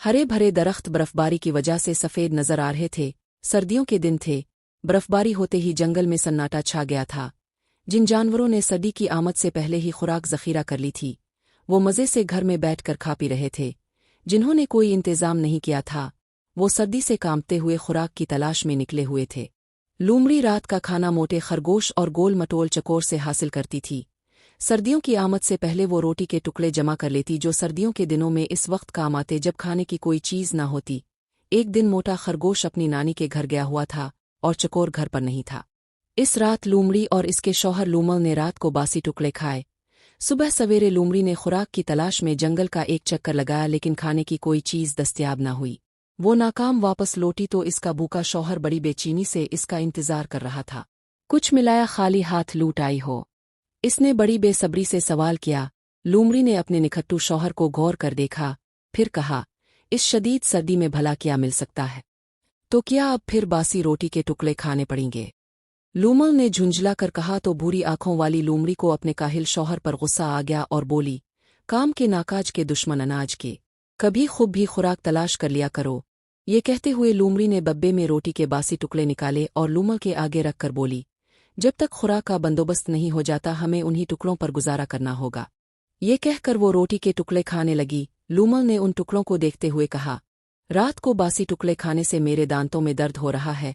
हरे भरे दरख्त बर्फबारी की वजह से सफ़ेद नजर आ रहे थे। सर्दियों के दिन थे। बर्फबारी होते ही जंगल में सन्नाटा छा गया था। जिन जानवरों ने सर्दी की आमद से पहले ही खुराक ज़ख़ीरा कर ली थी, वो मज़े से घर में बैठकर खा पी रहे थे। जिन्होंने कोई इंतज़ाम नहीं किया था, वो सर्दी से कांपते हुए खुराक की तलाश में निकले हुए थे। लूमड़ी रात का खाना मोटे खरगोश और गोल मटोल चकोर से हासिल करती थी। सर्दियों की आमद से पहले वो रोटी के टुकड़े जमा कर लेती, जो सर्दियों के दिनों में इस वक्त काम आते जब खाने की कोई चीज़ ना होती। एक दिन मोटा खरगोश अपनी नानी के घर गया हुआ था और चकोर घर पर नहीं था। इस रात लूमड़ी और इसके शौहर लूमल ने रात को बासी टुकड़े खाए। सुबह सवेरे लूमड़ी ने खुराक की तलाश में जंगल का एक चक्कर लगाया, लेकिन खाने की कोई चीज़ दस्तयाब न हुई। वो नाकाम वापस लौटी तो इसका भूखा शौहर बड़ी बेचैनी से इसका इंतजार कर रहा था। कुछ मिलाया खाली हाथ लूट आई हो? इसने बड़ी बेसब्री से सवाल किया। लूमड़ी ने अपने निखट्टू शौहर को गौर कर देखा, फिर कहा, इस शदीद सर्दी में भला क्या मिल सकता है? तो क्या अब फिर बासी रोटी के टुकड़े खाने पड़ेंगे? लूमल ने झुंझला कर कहा तो भूरी आंखों वाली लूमड़ी को अपने काहिल शौहर पर गुस्सा आ गया और बोली, काम के नाकाज के दुश्मन अनाज के, कभी खुद भी खुराक तलाश कर लिया करो। ये कहते हुए लूमड़ी ने बब्बे में रोटी के बासी टुकड़े निकाले और लूमल के आगे रख कर बोली, जब तक खुराक का बंदोबस्त नहीं हो जाता हमें उन्हीं टुकड़ों पर गुजारा करना होगा। ये कहकर वो रोटी के टुकड़े खाने लगी। लूमल ने उन टुकड़ों को देखते हुए कहा, रात को बासी टुकड़े खाने से मेरे दांतों में दर्द हो रहा है।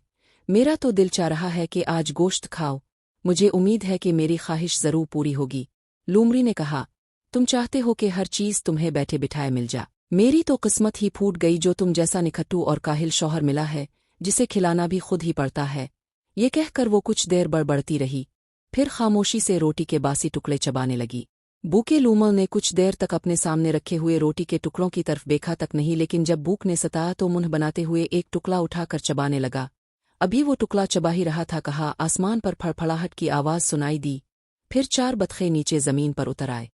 मेरा तो दिल चाह रहा है कि आज गोश्त खाओ। मुझे उम्मीद है कि मेरी ख्वाहिश जरूर पूरी होगी। लूमड़ी ने कहा, तुम चाहते हो कि हर चीज़ तुम्हें बैठे बिठाए मिल जा। मेरी तो किस्मत ही फूट गई जो तुम जैसा निखट्टू और काहिल शौहर मिला है, जिसे खिलाना भी खुद ही पड़ता है। ये कहकर वो कुछ देर बड़बड़ती रही, फिर खामोशी से रोटी के बासी टुकड़े चबाने लगी। भूखे लूमल ने कुछ देर तक अपने सामने रखे हुए रोटी के टुकड़ों की तरफ देखा तक नहीं, लेकिन जब भूख ने सताया तो मुंह बनाते हुए एक टुकड़ा उठाकर चबाने लगा। अभी वो टुकड़ा चबा ही रहा था, कहा आसमान पर फड़फड़ाहट की आवाज़ सुनाई दी। फिर 4 बतखे नीचे जमीन पर उतर आए।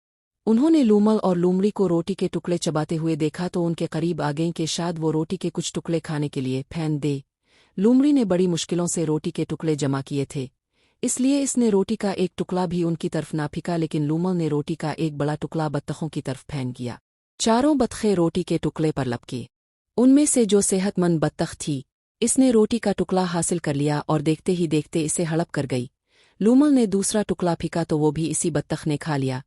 उन्होंने लूमल और लूमड़ी को रोटी के टुकड़े चबाते हुए देखा तो उनके करीब आ गईं कि शायद वो रोटी के कुछ टुकड़े खाने के लिए फेंक दे। लूमड़ी ने बड़ी मुश्किलों से रोटी के टुकड़े जमा किए थे, इसलिए इसने रोटी का एक टुकड़ा भी उनकी तरफ ना फेंका, लेकिन लूमल ने रोटी का एक बड़ा टुकड़ा बत्तखों की तरफ फेंक दिया। चारों बतखे रोटी के टुकड़े पर लपके। उनमें से जो सेहतमंद बत्तख थी, इसने रोटी का टुकड़ा हासिल कर लिया और देखते ही देखते इसे हड़प कर गई। लूमल ने दूसरा टुकड़ा फेंका तो वो भी इसी बत्तख ने खा लिया।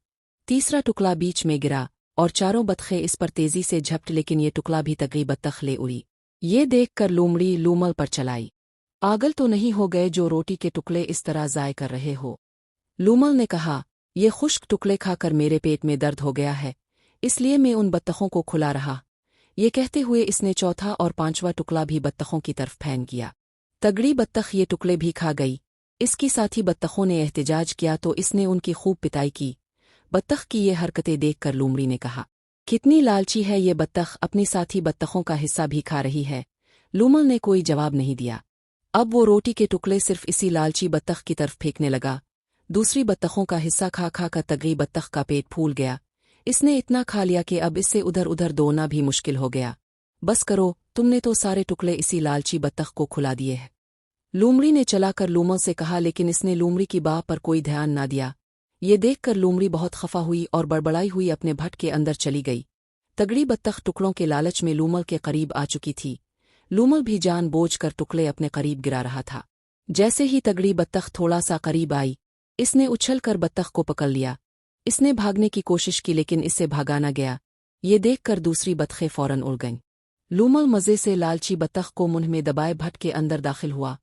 तीसरा टुकड़ा बीच में गिरा और चारों बतखे इस पर तेजी से झपट, लेकिन ये टुकड़ा भी तगड़ी बत्तख ले उड़ी। ये देखकर लूमड़ी लूमल पर चलाई, पागल तो नहीं हो गए जो रोटी के टुकड़े इस तरह ज़ाय कर रहे हो? लूमल ने कहा, ये खुश्क टुकड़े खाकर मेरे पेट में दर्द हो गया है, इसलिए मैं उन बत्तखों को खुला रहा। ये कहते हुए इसने चौथा और 5वां टुकड़ा भी बत्तखों की तरफ फेंक दिया। तगड़ी बत्तख ये टुकड़े भी खा गई। इसकी साथी बत्तखों ने एहतिजाज किया तो इसने उनकी खूब पिटाई की। बत्तख की ये हरकतें देखकर लूमड़ी ने कहा, कितनी लालची है ये बत्तख, अपनी साथी बत्तखों का हिस्सा भी खा रही है। लूमल ने कोई जवाब नहीं दिया। अब वो रोटी के टुकड़े सिर्फ इसी लालची बत्तख की तरफ फेंकने लगा। दूसरी बत्तखों का हिस्सा खा खा कर तगड़ी बत्तख का पेट फूल गया। इसने इतना खा लिया कि अब इससे उधर उधर दौड़ना भी मुश्किल हो गया। बस करो, तुमने तो सारे टुकड़े इसी लालची बत्तख को खुला दिए हैं। लूमड़ी ने चलाकर लूमल से कहा, लेकिन इसने लूमड़ी की बात पर कोई ध्यान ना दिया। ये देखकर लूमड़ी बहुत खफा हुई और बड़बड़ाई हुई अपने भट्ट के अंदर चली गई। तगड़ी बत्तख टुकड़ों के लालच में लूमल के करीब आ चुकी थी। लूमल भी जान बूझ कर टुकड़े अपने करीब गिरा रहा था। जैसे ही तगड़ी बत्तख थोड़ा सा करीब आई, इसने उछल कर बत्तख को पकड़ लिया। इसने भागने की कोशिश की, लेकिन इससे भागा न गया। ये देखकर दूसरी बतखें फौरन उड़ गईं। लूमल मज़े से लालची बत्तख को मुंह में दबाए भट्ट के अंदर दाखिल हुआ।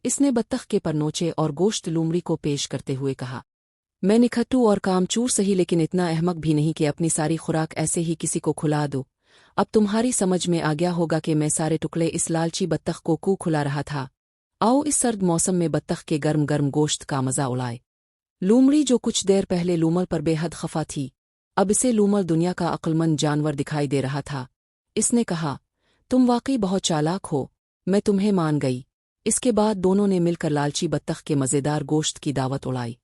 इसने बत्तख के पर नोचे और गोश्त लूमड़ी को पेश करते हुए कहा, मैं निखट्टू और कामचूर सही, लेकिन इतना अहमक भी नहीं कि अपनी सारी खुराक ऐसे ही किसी को खुला दो। अब तुम्हारी समझ में आ गया होगा कि मैं सारे टुकड़े इस लालची बत्तख को क्यों खुला रहा था। आओ इस सर्द मौसम में बत्तख के गर्म गर्म गोश्त का मज़ा उड़ाए। लूमड़ी जो कुछ देर पहले लूमल पर बेहद खफा थी, अब इसे लूमल दुनिया का अक्लमंद जानवर दिखाई दे रहा था। इसने कहा, तुम वाकई बहुत चालाक हो, मैं तुम्हें मान गई। इसके बाद दोनों ने मिलकर लालची बत्तख के मज़ेदार गोश्त की दावत उड़ाई।